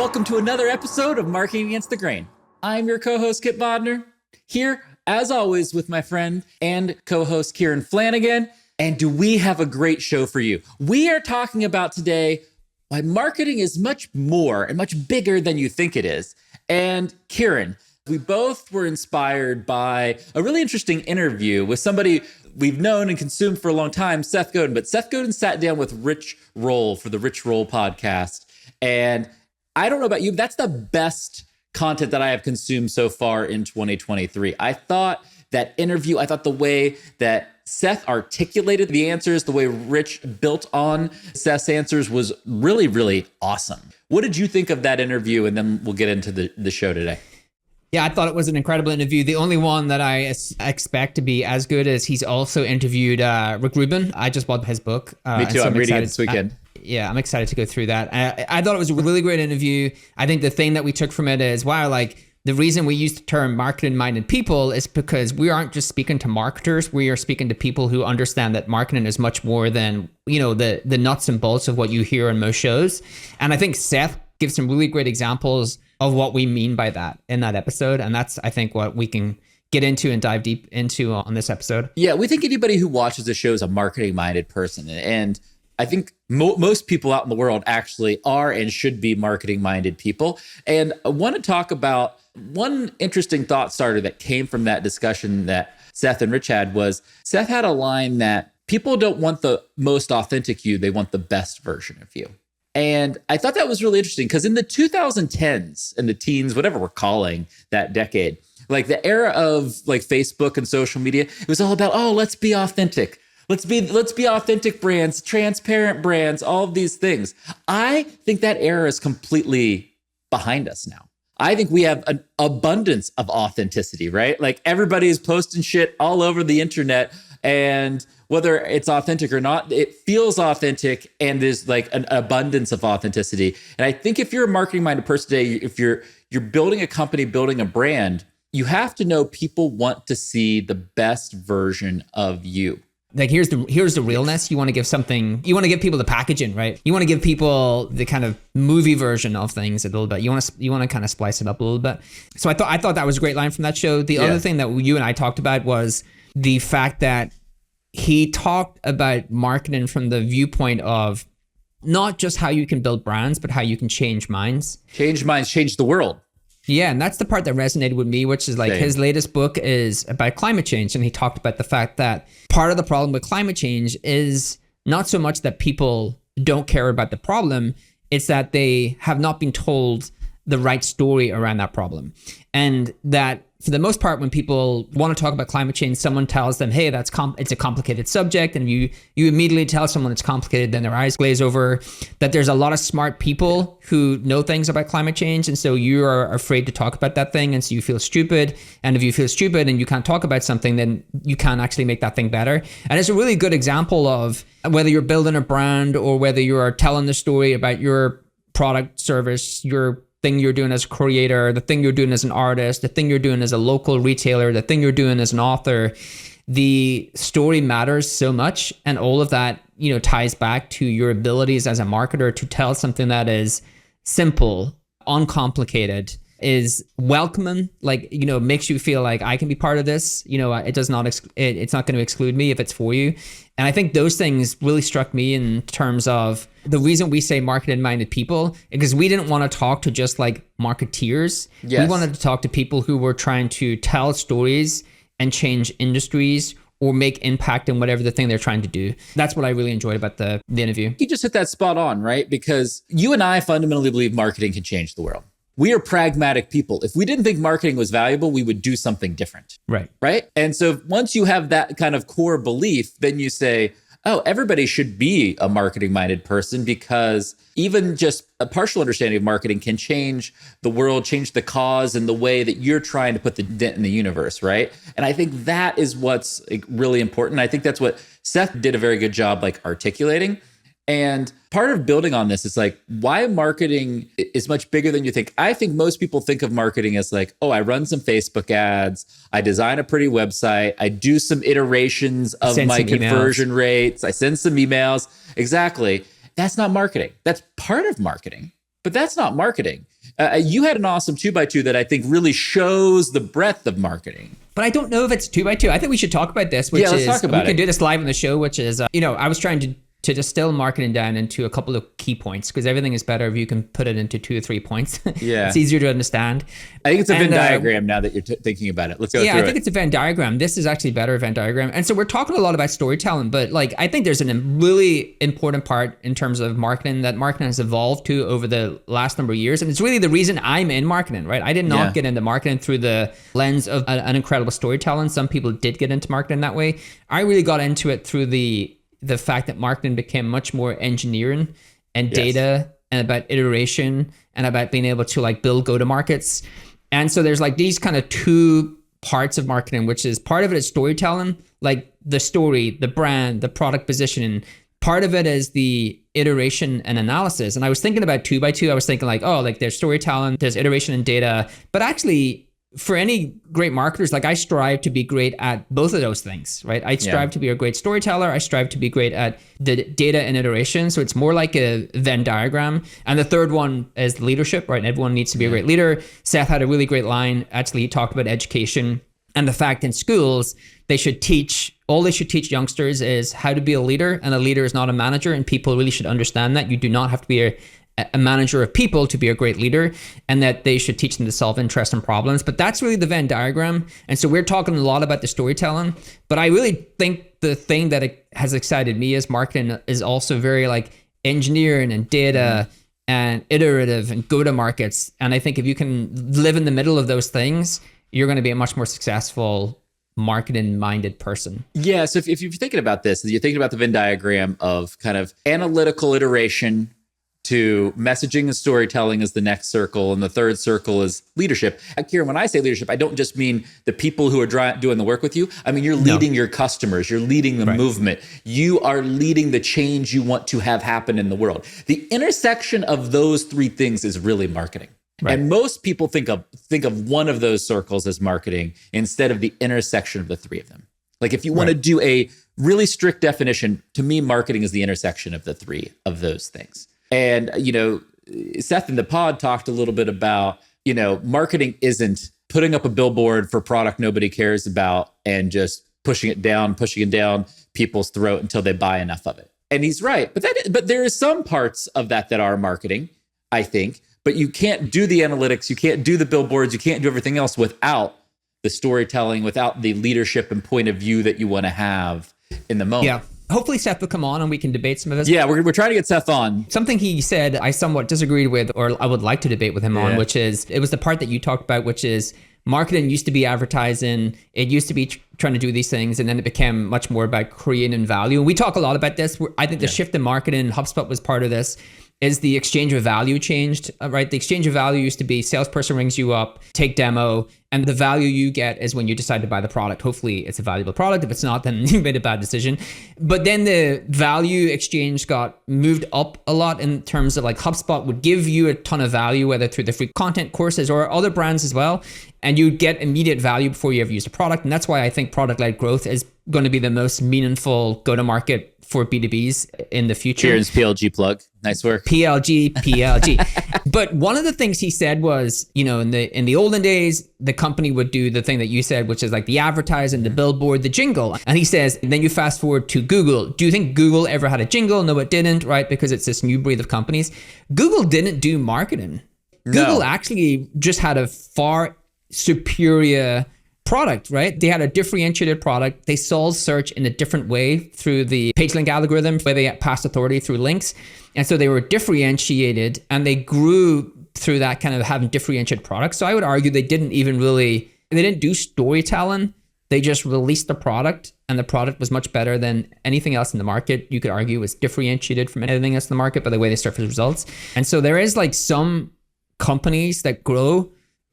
welcome to another episode of Marketing Against the Grain. I'm your co-host, Kipp Bodnar, here, as always, with my friend and co-host, Kieran Flanagan. And do we have a great show for you? We are talking about today why marketing is much more and much bigger than you think it is. And Kieran, we both were inspired by a really interesting interview with somebody we've known and consumed for a long time, Seth Godin. But Seth Godin sat down with Rich Roll for the Rich Roll podcast. And I don't know about you, but that's the best content that I have consumed so far in 2023. I thought that interview, I thought the way that Seth articulated the answers, the way Rich built on Seth's answers was really, really awesome. What did you think of that interview? And then we'll get into the show today. Yeah, I thought it was an incredible interview. The only one that I expect to be as good as he's also interviewed Rick Rubin. I just bought his book. Me too. I'm reading it this weekend. Yeah, I'm excited to go through that. I thought it was a really great interview. I think the thing that we took from it is, wow, like the reason we use the term marketing-minded people is because we aren't just speaking to marketers. We are speaking to people who understand that marketing is much more than, you know, the nuts and bolts of what you hear on most shows. And I think Seth gives some really great examples of what we mean by that in that episode. And that's, I think, what we can get into and dive deep into on this episode. Yeah, we think anybody who watches the show is a marketing-minded person. And I think most people out in the world actually are and should be marketing-minded people. And I want to talk about one interesting thought starter that came from that discussion that Seth and Rich had was Seth had a line that people don't want the most authentic you, they want the best version of you. And I thought that was really interesting because in the 2010s and the teens, whatever we're calling that decade, like the era of like Facebook and social media, it was all about, oh, let's be authentic. Let's be authentic brands, transparent brands, all of these things. I think that era is completely behind us now. I think we have an abundance of authenticity, right? Like everybody is posting shit all over the internet, and whether it's authentic or not, it feels authentic, and there's like an abundance of authenticity. And I think if you're a marketing-minded person today, if you're building a company, building a brand, you have to know people want to see the best version of you. Like here's the realness. You want to give people the packaging, right? You want to give people the kind of movie version of things a little bit. You want to kind of splice it up a little bit. So I thought that was a great line from that show. The other thing that you and I talked about was the fact that he talked about marketing from the viewpoint of not just how you can build brands, but how you can change minds. Change minds, change the world. Yeah, and that's the part that resonated with me, which is like his latest book is about climate change. And he talked about the fact that part of the problem with climate change is not so much that people don't care about the problem, it's that they have not been told the right story around that problem. And that for the most part, when people want to talk about climate change, someone tells them, hey, it's a complicated subject. And you immediately tell someone it's complicated, then their eyes glaze over. That there's a lot of smart people who know things about climate change. And so you are afraid to talk about that thing. And so you feel stupid. And if you feel stupid and you can't talk about something, then you can't actually make that thing better. And it's a really good example of whether you're building a brand or whether you are telling the story about your product, service, your thing you're doing as a creator, the thing you're doing as an artist, the thing you're doing as a local retailer, the thing you're doing as an author, the story matters so much. And all of that, you know, ties back to your abilities as a marketer to tell something that is simple, uncomplicated, is welcoming, like, you know, makes you feel like I can be part of this. You know, it's not going to exclude me if it's for you. And I think those things really struck me in terms of the reason we say marketing-minded people, because we didn't want to talk to just like marketeers. Yes. We wanted to talk to people who were trying to tell stories and change industries or make impact in whatever the thing they're trying to do. That's what I really enjoyed about the interview. You just hit that spot on, right? Because you and I fundamentally believe marketing can change the world. We are pragmatic people. If we didn't think marketing was valuable, we would do something different. Right? And so once you have that kind of core belief, then you say, oh, everybody should be a marketing-minded person, because even just a partial understanding of marketing can change the world, change the cause and the way that you're trying to put the dent in the universe, right? And I think that is what's really important. I think that's what Seth did a very good job like articulating. And part of building on this is like why marketing is much bigger than you think. I think most people think of marketing as like, oh, I run some Facebook ads, I design a pretty website, I do some iterations of my conversion rates, I send some emails. Exactly. That's not marketing. That's part of marketing, but that's not marketing. You had an awesome 2x2 that I think really shows the breadth of marketing. But I don't know if it's 2x2. I think we should talk about this, which let's is, talk about we can do this live on the show, which is, I was trying to distill marketing down into a couple of key points, because everything is better if you can put it into 2 or 3 points. Yeah. It's easier to understand. I think it's a Venn diagram now that you're thinking about it. Let's go through it. Yeah, I think it's a Venn diagram. This is actually better Venn diagram. And so we're talking a lot about storytelling, but like, I think there's a really important part in terms of marketing that marketing has evolved to over the last number of years. And it's really the reason I'm in marketing, right? I did not get into marketing through the lens of an incredible storytelling. Some people did get into marketing that way. I really got into it through the fact that marketing became much more engineering and data and about iteration and about being able to like build go-to-markets. And so there's like these kind of 2 parts of marketing, which is part of it is storytelling, like the story, the brand, the product positioning. Part of it is the iteration and analysis. And I was thinking about 2x2. I was thinking like, oh, like there's storytelling, there's iteration and data. But actually, for any great marketers, like I strive to be great at both of those things, right? I strive to be a great storyteller. I strive to be great at the data and iteration. So it's more like a Venn diagram. And the third one is leadership, right? And everyone needs to be a great leader. Seth had a really great line. Actually, he talked about education and the fact in schools, they should teach youngsters is how to be a leader. And a leader is not a manager. And people really should understand that. You do not have to be a manager of people to be a great leader, and that they should teach them to solve interesting problems. But that's really the Venn diagram. And so we're talking a lot about the storytelling, but I really think the thing that has excited me as marketing is also very like engineering and data and iterative and go-to-markets. And I think if you can live in the middle of those things, you're going to be a much more successful marketing-minded person. Yeah, so if you're thinking about this, you're thinking about the Venn diagram of kind of analytical iteration to messaging and storytelling is the next circle. And the third circle is leadership. Kieran, when I say leadership, I don't just mean the people who are doing the work with you. I mean, you're leading your customers. You're leading the movement. You are leading the change you want to have happen in the world. The intersection of those 3 things is really marketing. Right. And most people think of one of those circles as marketing instead of the intersection of the 3 of them. Like if you want to do a really strict definition, to me, marketing is the intersection of the 3 of those things. And, Seth in the pod talked a little bit about, marketing isn't putting up a billboard for product nobody cares about and just pushing it down people's throat until they buy enough of it. And he's right. But there is some parts of that are marketing, I think. But you can't do the analytics, you can't do the billboards, you can't do everything else without the storytelling, without the leadership and point of view that you want to have in the moment. Yeah. Hopefully Seth will come on and we can debate some of this. Yeah, we're trying to get Seth on. Something he said I somewhat disagreed with, or I would like to debate with him on, which is, it was the part that you talked about, which is marketing used to be advertising. It used to be trying to do these things, and then it became much more about creating value. And we talk a lot about this. I think the shift in marketing, HubSpot was part of this, is the exchange of value changed, right? The exchange of value used to be salesperson rings you up, take demo, and the value you get is when you decide to buy the product. Hopefully it's a valuable product. If it's not, then you made a bad decision. But then the value exchange got moved up a lot in terms of like HubSpot would give you a ton of value, whether through the free content courses or other brands as well. And you get immediate value before you ever use the product. And that's why I think product-led growth is going to be the most meaningful go-to-market for B2Bs in the future. Kieran's PLG plug. Nice work. PLG. But one of the things he said was, in the olden days, the company would do the thing that you said, which is like the advertising, the billboard, the jingle. And he says, then you fast forward to Google. Do you think Google ever had a jingle? No, it didn't, right? Because it's this new breed of companies. Google didn't do marketing. Google actually just had a far superior product, right? They had a differentiated product. They solved search in a different way through the page link algorithm, where they passed authority through links. And so they were differentiated, and they grew through that kind of having differentiated products. So I would argue they didn't do storytelling. They just released the product, and the product was much better than anything else in the market. You could argue was differentiated from anything else in the market by the way they surface results. And so there is like some companies that grow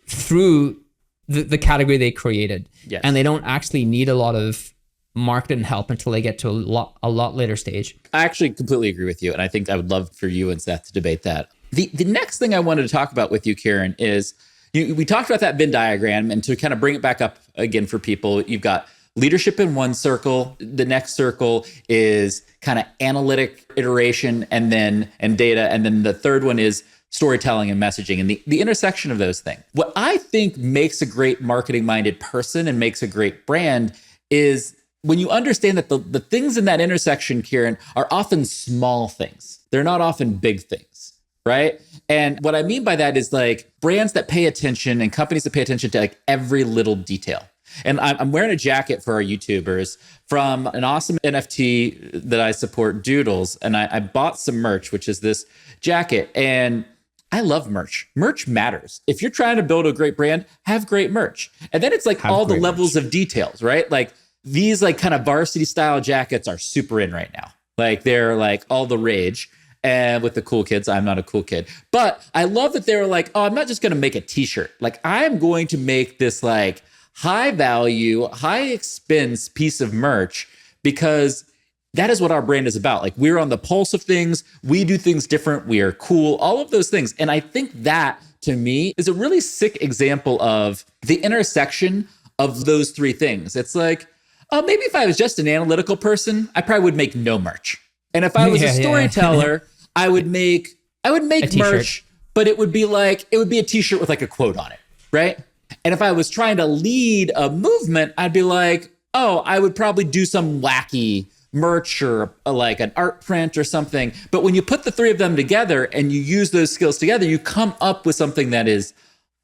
through the category they created. Yes. And they don't actually need a lot of marketing help until they get to a lot later stage. I actually completely agree with you. And I think I would love for you and Seth to debate that. The next thing I wanted to talk about with you, Kieran, is we talked about that Venn diagram, and to kind of bring it back up again for people, you've got leadership in one circle. The next circle is kind of analytic iteration and data. And then the third one is storytelling and messaging and the intersection of those things. What I think makes a great marketing-minded person and makes a great brand is when you understand that the things in that intersection, Kieran, are often small things. They're not often big things, right? And what I mean by that is like brands that pay attention and companies that pay attention to like every little detail. And I'm wearing a jacket for our YouTubers from an awesome NFT that I support, Doodles. And I bought some merch, which is this jacket. And I love merch. Merch matters. If you're trying to build a great brand, have great merch. And then it's like have all the levels of details, right? Like these like kind of varsity style jackets are super in right now. Like they're like all the rage. And with the cool kids, I'm not a cool kid. But I love that they were like, oh, I'm not just going to make a t-shirt. Like I'm going to make this like high value, high expense piece of merch because that is what our brand is about. Like we're on the pulse of things. We do things different. We are cool, all of those things. And I think that to me is a really sick example of the intersection of those three things. It's like, oh, maybe if I was just an analytical person, I probably would make no merch. And if I was a storyteller, I would make merch, but it would be a t-shirt with like a quote on it, right? And if I was trying to lead a movement, I'd be like, oh, I would probably do some wacky merch or like an art print or something. But when you put the three of them together and you use those skills together, you come up with something that is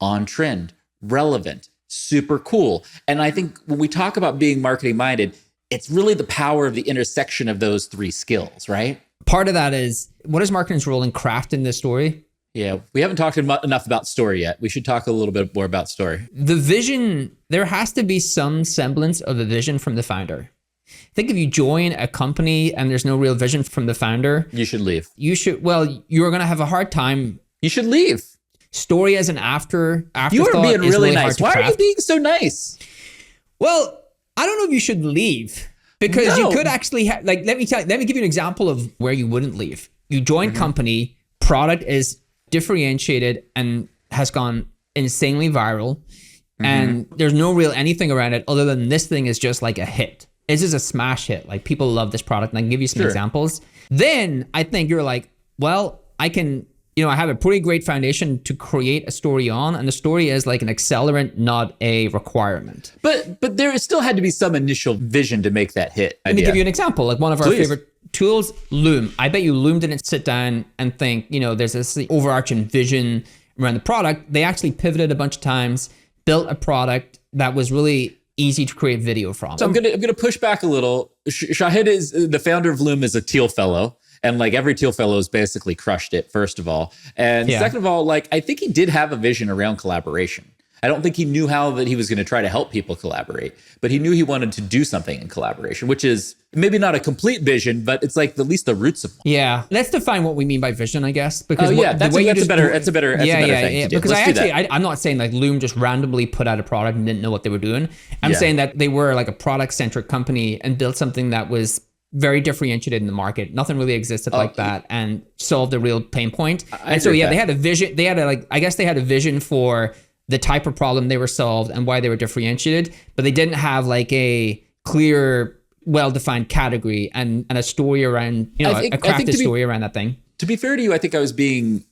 on trend, relevant, super cool. And I think when we talk about being marketing minded, it's really the power of the intersection of those three skills, right? Part of that is, what is marketing's role in crafting this story? Yeah, we haven't talked enough about story yet. We should talk a little bit more about story. The vision, there has to be some semblance of a vision from the founder. I think if you join a company and there's no real vision from the founder, you should leave. You're going to have a hard time. You should leave. Story as an afterthought. You are being really nice. Why craft. are you being so nice? Well, I don't know if you should leave because you could actually let me give you an example of where you wouldn't leave. You join company, product is differentiated and has gone insanely viral, and there's no real anything around it other than this thing is just like a hit. This is a smash hit. Like people love this product, and I can give you some examples. Then I think you're like, well, I can, I have a pretty great foundation to create a story on, and the story is like an accelerant, not a requirement. But there still had to be some initial vision to make that hit. Let me give you an example. Like one of our favorite tools, Loom. I bet you Loom didn't sit down and think, there's this overarching vision around the product. They actually pivoted a bunch of times, built a product that was really easy to create video from. So I'm gonna push back a little. Shahid is the founder of Loom, is a Teal Fellow. And like every Teal Fellow has basically crushed it, first of all. And second of all, like I think he did have a vision around collaboration. I don't think he knew how that he was going to try to help people collaborate, but he knew he wanted to do something in collaboration, which is maybe not a complete vision, but it's like at least the roots of. Yeah, let's define what we mean by vision, I guess. Because that's a better thing to do. Because I'm not saying like Loom just randomly put out a product and didn't know what they were doing. I'm saying that they were like a product-centric company and built something that was very differentiated in the market. Nothing really existed like that, and solved a real pain point. They had a vision. They had a vision for the type of problem they were solved and why they were differentiated, but they didn't have like a clear, well-defined category and a story around, a crafted story around that thing. To be fair to you, I think I was being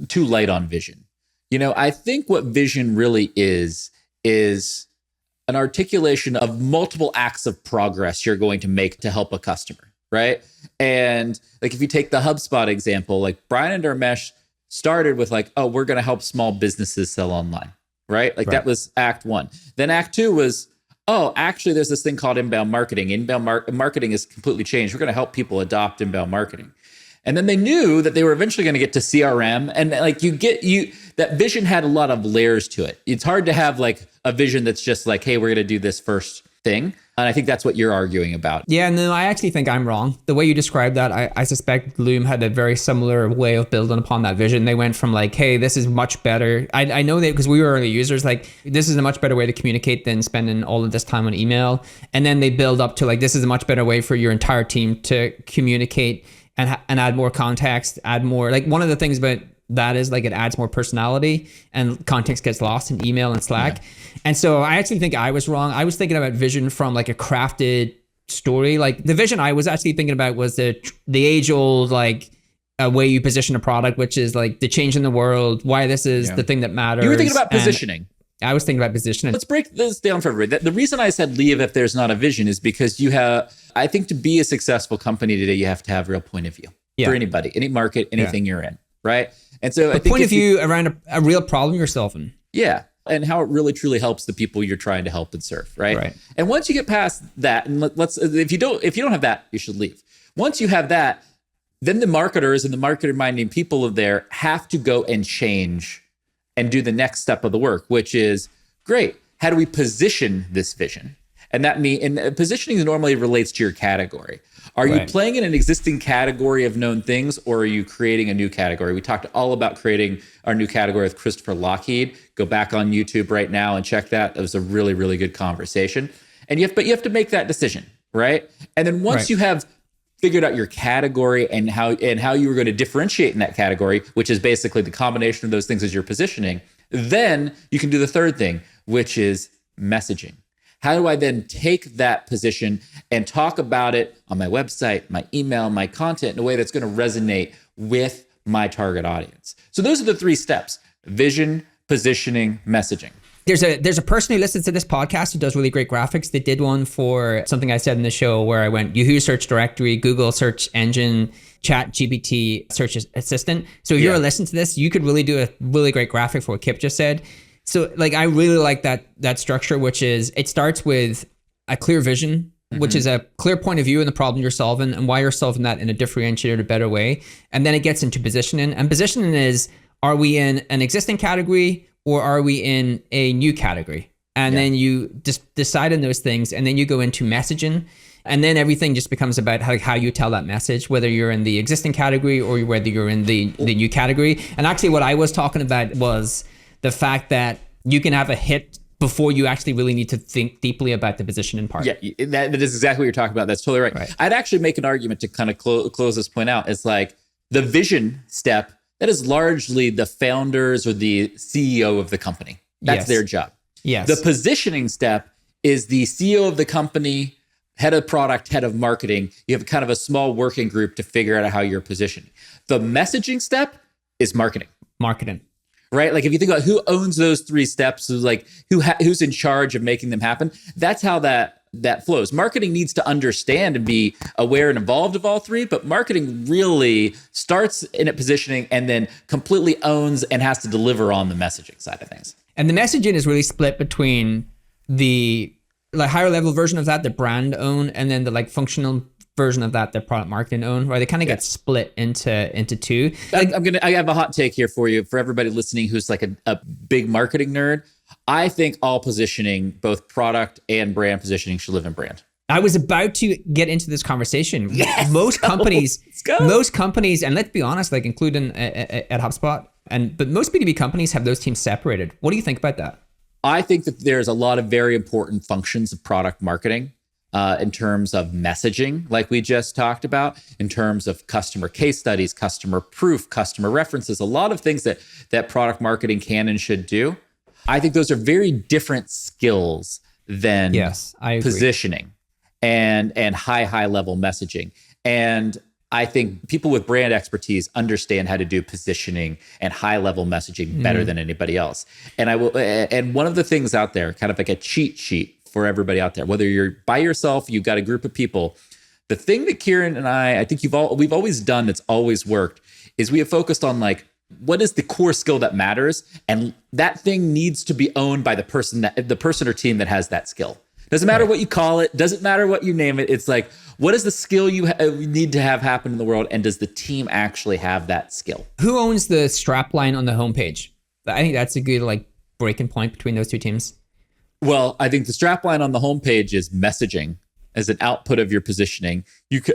too light on vision. I think what vision really is an articulation of multiple acts of progress you're going to make to help a customer, right? And like if you take the HubSpot example, like Brian and Dharmesh started with like, oh, we're going to help small businesses sell online, right? Like that was act one. Then act two was, oh, actually there's this thing called inbound marketing. Marketing is completely changed. We're going to help people adopt inbound marketing. And then they knew that they were eventually going to get to CRM. And like that vision had a lot of layers to it. It's hard to have like a vision that's just like, hey, we're going to do this first thing. And I think that's what you're arguing about. Yeah, no, I actually think I'm wrong. The way you described that, I suspect Loom had a very similar way of building upon that vision. They went from like, hey, this is much better. I know that because we were early users, like this is a much better way to communicate than spending all of this time on email. And then they build up to like, this is a much better way for your entire team to communicate and add more context, add more, like one of the things about that is like it adds more personality and context gets lost in email and Slack. Yeah. And so I actually think I was wrong. I was thinking about vision from like a crafted story. Like the vision I was actually thinking about was the age old, like way you position a product, which is like the change in the world, why this is the thing that matters. You were thinking about positioning. I was thinking about positioning. Let's break this down for everybody. The reason I said leave if there's not a vision is because I think to be a successful company today, you have to have a real point of view for anybody, any market, anything you're in, right? And so I think point of view around a real problem you're solving. Yeah. And how it really truly helps the people you're trying to help and serve, right? And once you get past that, and if you don't have that, you should leave. Once you have that, then the marketers and the marketing-minded people of there have to go and change and do the next step of the work, which is, great, how do we position this vision? And positioning normally relates to your category. Are you playing in an existing category of known things, or are you creating a new category? We talked all about creating our new category with Christopher Lockheed. Go back on YouTube right now and check that. It was a really, really good conversation. And you have to make that decision, right? And then once you have figured out your category and how you were going to differentiate in that category, which is basically the combination of those things as you're positioning, then you can do the third thing, which is messaging. How do I then take that position and talk about it on my website, my email, my content in a way that's going to resonate with my target audience? So those are the 3 steps: vision, positioning, messaging. There's a person who listens to this podcast who does really great graphics. They did one for something I said in the show where I went Yahoo search directory, Google search engine, Chat GPT search assistant. So if you're listening to this, you could really do a really great graphic for what Kipp just said. So like, I really like that structure, which is, it starts with a clear vision, which is a clear point of view in the problem you're solving and why you're solving that in a differentiated, better way. And then it gets into positioning. And positioning is, are we in an existing category or are we in a new category? And then you just decide on those things, and then you go into messaging. And then everything just becomes about how you tell that message, whether you're in the existing category or whether you're in the new category. And actually what I was talking about was the fact that you can have a hit before you actually really need to think deeply about the positioning part. Yeah, that is exactly what you're talking about. That's totally right. I'd actually make an argument to kind of close this point out. It's like the vision step, that is largely the founders or the CEO of the company. That's their job. Yes. The positioning step is the CEO of the company, head of product, head of marketing. You have kind of a small working group to figure out how you're positioning. The messaging step is marketing. Right? Like if you think about who owns those 3 steps, like who's in charge of making them happen, that's how that flows. Marketing needs to understand and be aware and involved of all 3, but marketing really starts in it positioning and then completely owns and has to deliver on the messaging side of things. And the messaging is really split between the higher level version of that, the brand own, and then the like functional version of that, the product marketing own, right? They kind of get split into 2. Like, I have a hot take here for you, for everybody listening who's like a big marketing nerd. I think all positioning, both product and brand positioning, should live in brand. I was about to get into this conversation. Yes, most companies, and let's be honest, like including at HubSpot, but most B2B companies have those teams separated. What do you think about that? I think that there's a lot of very important functions of product marketing in terms of messaging, like we just talked about, in terms of customer case studies, customer proof, customer references, a lot of things that product marketing can and should do. I think those are very different skills than positioning and high level messaging. And I think people with brand expertise understand how to do positioning and high level messaging better than anybody else. And one of the things out there, kind of like a cheat sheet for everybody out there, whether you're by yourself, you've got a group of people, the thing that Kieran and I think we've always done that's always worked is we have focused on like, what is the core skill that matters? And that thing needs to be owned by the person or team that has that skill. Doesn't matter what you call it. Doesn't matter what you name it. It's like, what is the skill you need to have happen in the world? And does the team actually have that skill? Who owns the strap line on the homepage? I think that's a good like breaking point between those 2 teams. Well, I think the strap line on the homepage is messaging as an output of your positioning.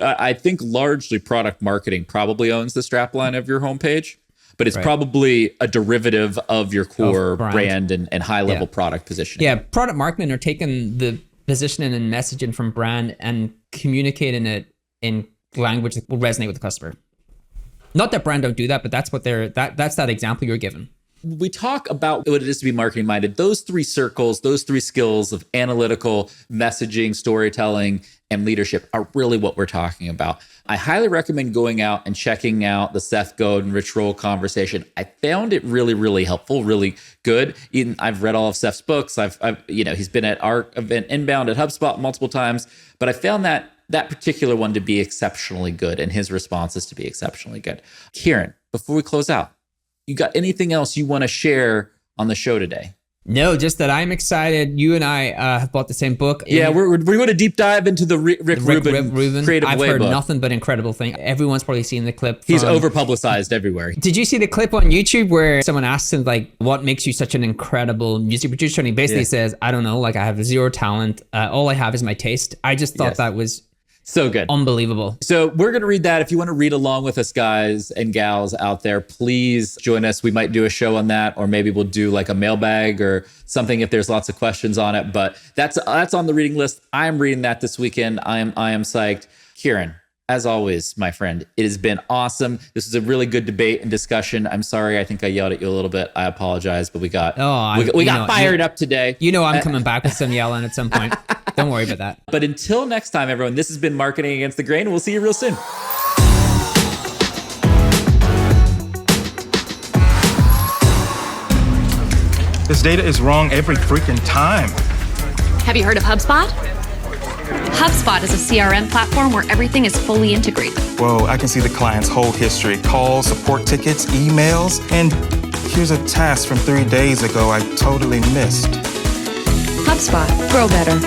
I think largely product marketing probably owns the strap line of your homepage, but it's probably a derivative of your core brand and high level product positioning. Yeah, product marketing are taking the positioning and messaging from brand and communicating it in language that will resonate with the customer. Not that brand don't do that, but that's what that's that example you're given. We talk about what it is to be marketing minded. Those three circles, those three skills of analytical, messaging, storytelling, and leadership are really what we're talking about. I highly recommend going out and checking out the Seth Godin Rich Roll conversation. I found it really, really helpful, really good. I've read all of Seth's books. He's been at our event Inbound at HubSpot multiple times, but I found that particular one to be exceptionally good and his responses to be exceptionally good. Kieran, before we close out, you got anything else you want to share on the show today? No, just that I'm excited. You and I have bought the same book. Yeah, we're going to deep dive into the Rick Rubin Creative I've Way heard book. Nothing but incredible things. Everyone's probably seen the clip. He's over-publicized everywhere. Did you see the clip on YouTube where someone asks him, like, what makes you such an incredible music producer? And he basically says, I don't know, like, I have zero talent. All I have is my taste. I just thought that was so good. Unbelievable. So we're going to read that. If you want to read along with us, guys and gals out there, please join us. We might do a show on that, or maybe we'll do like a mailbag or something if there's lots of questions on it. But that's on the reading list. I'm reading that this weekend. I am psyched. Kieran, as always, my friend, it has been awesome. This is a really good debate and discussion. I'm sorry. I think I yelled at you a little bit. I apologize, but we got fired up today. You know I'm coming back with some yelling at some point. Don't worry about that. But until next time, everyone, this has been Marketing Against the Grain. We'll see you real soon. This data is wrong every freaking time. Have you heard of HubSpot? HubSpot is a CRM platform where everything is fully integrated. Whoa, I can see the client's whole history, calls, support tickets, emails, and here's a task from 3 days ago I totally missed. HubSpot. Grow better.